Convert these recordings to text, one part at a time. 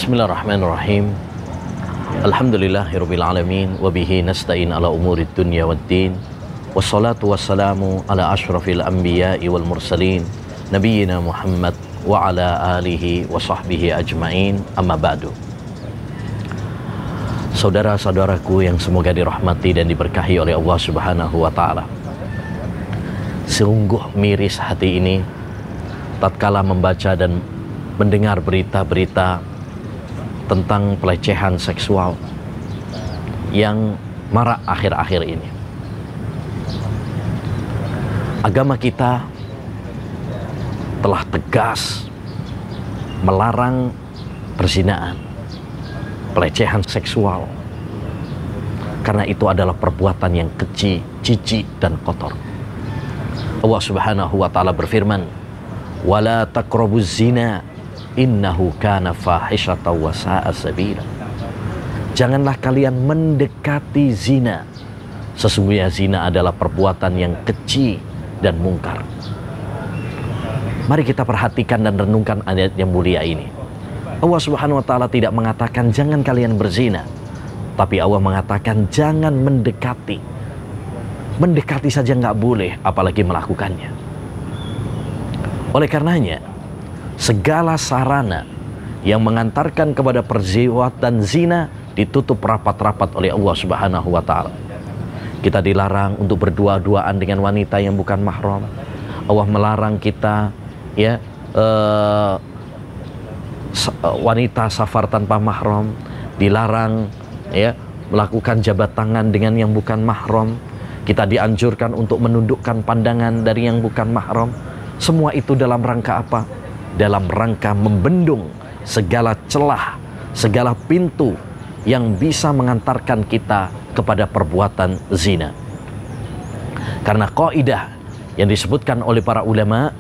Bismillahirrahmanirrahim. Alhamdulillahirabbil alamin wa bihi nasta'in ala umurid dunya waddin. Wassalatu wassalamu ala asyrafil anbiya'i wal mursalin nabiyyina Muhammad wa ala alihi wa sahbihi ajmain. Amma ba'du. Saudara-saudaraku yang semoga dirahmati dan diberkahi oleh Allah Subhanahu wa taala. Sungguh miris hati ini tatkala membaca dan mendengar berita-berita tentang pelecehan seksual yang marak akhir-akhir ini. Agama kita telah tegas melarang perzinaan, pelecehan seksual, karena itu adalah perbuatan yang keji, jijik dan kotor. Allah Subhanahu wa taala berfirman, "Wala taqrabuz zina innahu kana fahisyatan wa sa'a sabila." Janganlah kalian mendekati zina. Sesungguhnya zina adalah perbuatan yang keji dan mungkar. Mari kita perhatikan dan renungkan ayat yang mulia ini. Allah Subhanahu wa taala tidak mengatakan jangan kalian berzina, tapi Allah mengatakan jangan mendekati. Mendekati saja nggak boleh, apalagi melakukannya. Oleh karenanya, segala sarana yang mengantarkan kepada perbuatan zina ditutup rapat-rapat oleh Allah Subhanahu wa taala. Kita dilarang untuk berdua-duaan dengan wanita yang bukan mahram. Allah melarang kita wanita safar tanpa mahram, dilarang melakukan jabat tangan dengan yang bukan mahram. Kita dianjurkan untuk menundukkan pandangan dari yang bukan mahram. Semua itu dalam rangka apa? Dalam rangka membendung segala celah, segala pintu yang bisa mengantarkan kita kepada perbuatan zina. Karena kaidah yang disebutkan oleh para ulama,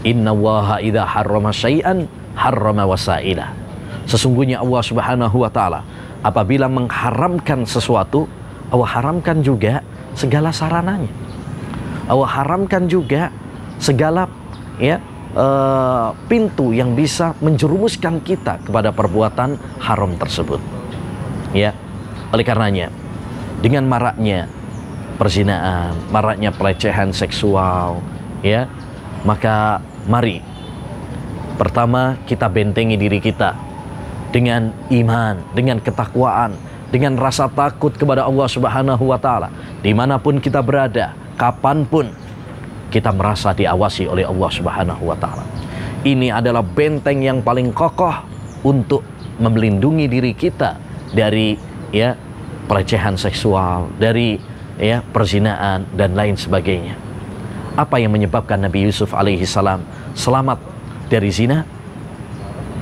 inna waha idza harrama syai'an harrama wasailah. Sesungguhnya Allah Subhanahu wa taala apabila mengharamkan sesuatu, Allah haramkan juga segala sarananya. Allah haramkan juga segala pintu yang bisa menjerumuskan kita kepada perbuatan haram tersebut. Oleh karenanya, dengan maraknya perzinaan, maraknya pelecehan seksual, maka mari pertama kita bentengi diri kita dengan iman, dengan ketakwaan, dengan rasa takut kepada Allah Subhanahu wa taala. Dimanapun kita berada, kapanpun kita merasa diawasi oleh Allah Subhanahu wa taala. Ini adalah benteng yang paling kokoh untuk melindungi diri kita dari pelecehan seksual, dari perzinaan dan lain sebagainya. Apa yang menyebabkan Nabi Yusuf alaihi salam selamat dari zina?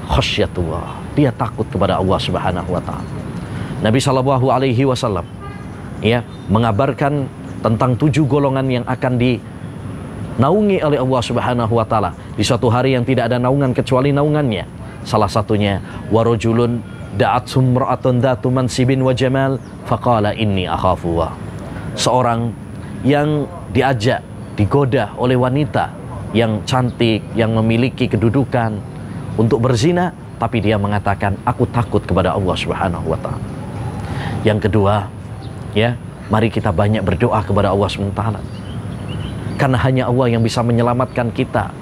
Khasyatullah. Dia takut kepada Allah Subhanahu wa taala. Nabi sallallahu alaihi wasallam mengabarkan tentang 7 golongan yang akan naungi oleh Allah Subhanahu wa taala di suatu hari yang tidak ada naungan kecuali naungannya. Salah satunya warajulun da'at sumra'atun dzatu mansibin wa jamal faqala inni akhafuwa. Seorang yang diajak, digoda oleh wanita yang cantik, yang memiliki kedudukan untuk berzina, tapi dia mengatakan aku takut kepada Allah Subhanahu wa taala. Yang kedua, mari kita banyak berdoa kepada Allah Subhanahu wa taala. Karena hanya Allah yang bisa menyelamatkan kita.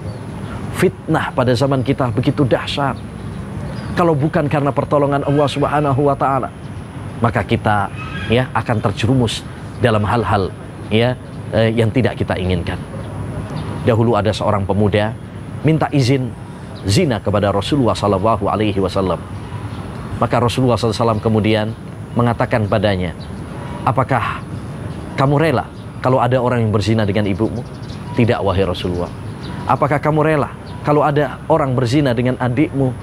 Fitnah pada zaman kita begitu dahsyat. Kalau bukan karena pertolongan Allah Subhanahu wa taala, maka kita akan terjerumus dalam hal-hal yang tidak kita inginkan. Dahulu ada seorang pemuda minta izin zina kepada Rasulullah sallallahu alaihi wasallam. Maka Rasulullah sallallahu alaihi wasallam kemudian mengatakan padanya, "Apakah kamu rela kalau ada orang yang berzina dengan ibumu?" "Tidak, wahai Rasulullah." "Apakah kamu rela kalau ada orang berzina dengan adikmu,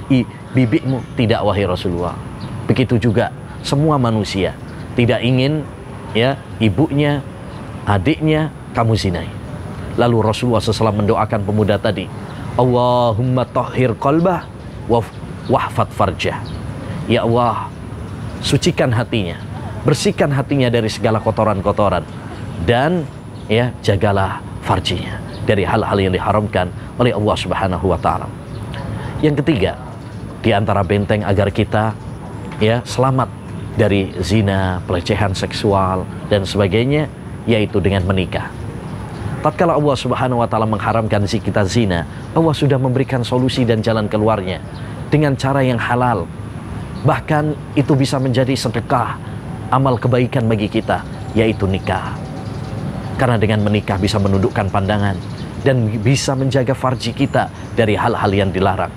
bibimu?" "Tidak, wahai Rasulullah." Begitu juga semua manusia tidak ingin ibunya, adiknya kamu zinai. Lalu Rasulullah SAW mendoakan pemuda tadi, "Allahumma tahhir qalbah wahfad farjah." Ya Allah, sucikan hatinya, bersihkan hatinya dari segala kotoran-kotoran, dan jagalah farjinya dari hal-hal yang diharamkan oleh Allah Subhanahu wa taala. Yang ketiga, di antara benteng agar kita ya selamat dari zina, pelecehan seksual dan sebagainya, yaitu dengan menikah. Tatkala Allah Subhanahu wa taala mengharamkan si kita zina, Allah sudah memberikan solusi dan jalan keluarnya dengan cara yang halal. Bahkan itu bisa menjadi sedekah, amal kebaikan bagi kita, yaitu nikah. Karena dengan menikah bisa menundukkan pandangan dan bisa menjaga farji kita dari hal-hal yang dilarang.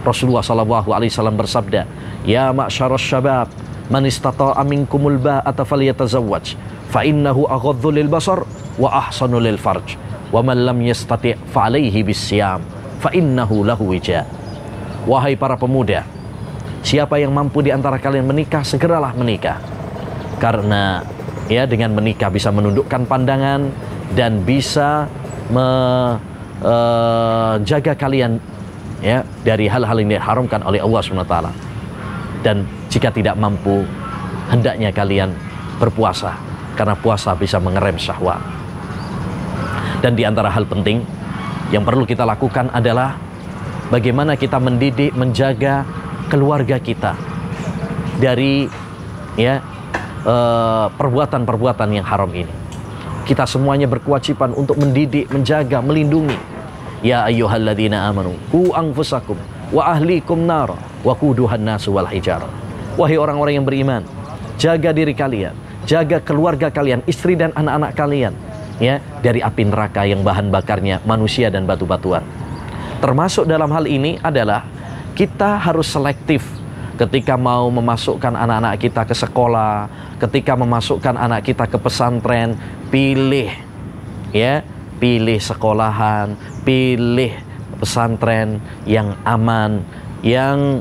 Rasulullah SAW bersabda, "Ya ma'syaras syabab, man istata'a minkumul ba'ata falyatazawwaj, fa innahu aghaddu lil basar wa ahsanu lil farj, wa man lam yastati' fa alaihi bisyam, fa innahu lahu wija." Wahai para pemuda, siapa yang mampu di antara kalian menikah, segeralah menikah. Karena ya dengan menikah bisa menundukkan pandangan dan bisa menjaga kalian ya dari hal-hal yang diharamkan oleh Allah SWT. Dan jika tidak mampu, hendaknya kalian berpuasa, karena puasa bisa mengerem syahwat. Dan di antara hal penting yang perlu kita lakukan adalah bagaimana kita mendidik, menjaga keluarga kita dari ya perbuatan-perbuatan yang haram ini. Kita semuanya berkewajiban untuk mendidik, menjaga, melindungi. Ya ayyuhalladzina amanu qu anfusakum wa ahlikum nar wa quduhan nasu wal hijarah. Wahai orang-orang yang beriman, jaga diri kalian, jaga keluarga kalian, istri dan anak-anak kalian ya dari api neraka yang bahan bakarnya manusia dan batu-batuan. Termasuk dalam hal ini adalah kita harus selektif ketika mau memasukkan anak-anak kita ke sekolah, ketika memasukkan anak kita ke pesantren, pilih ya, pilih sekolahan, pilih pesantren yang aman, yang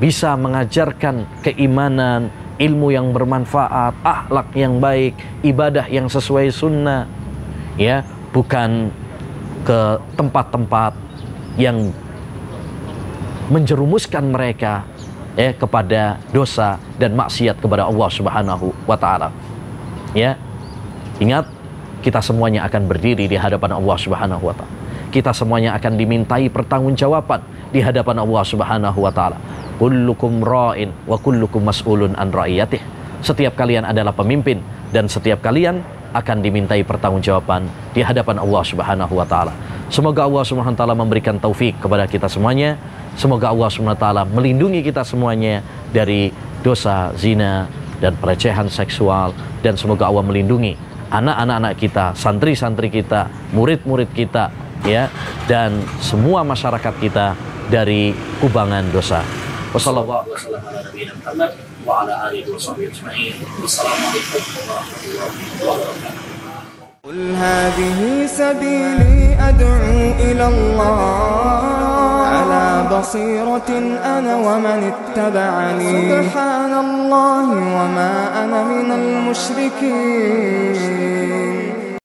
bisa mengajarkan keimanan, ilmu yang bermanfaat, akhlak yang baik, ibadah yang sesuai sunnah, ya, bukan ke tempat-tempat yang menjerumuskan mereka ya kepada dosa dan maksiat kepada Allah Subhanahu wa taala. Ya. Ingat, kita semuanya akan berdiri di hadapan Allah Subhanahu wa taala. Kita semuanya akan dimintai pertanggungjawaban di hadapan Allah Subhanahu wa taala. Kullukum ra'in wa kullukum mas'ulun an ra'iyatih. Setiap kalian adalah pemimpin dan setiap kalian akan dimintai pertanggungjawaban di hadapan Allah Subhanahu wa taala. Semoga Allah Subhanahu wa taala memberikan taufik kepada kita semuanya. Semoga Allah Subhanahu wa taala melindungi kita semuanya dari dosa zina dan pelecehan seksual, dan semoga Allah melindungi anak-anak kita, santri-santri kita, murid-murid kita ya, dan semua masyarakat kita dari kubangan dosa. Wassalamualaikum warahmatullahi wabarakatuh. قل هذه سبيلي أدعو إلى الله على بصيرة أنا ومن اتبعني سبحان الله وما أنا من المشركين.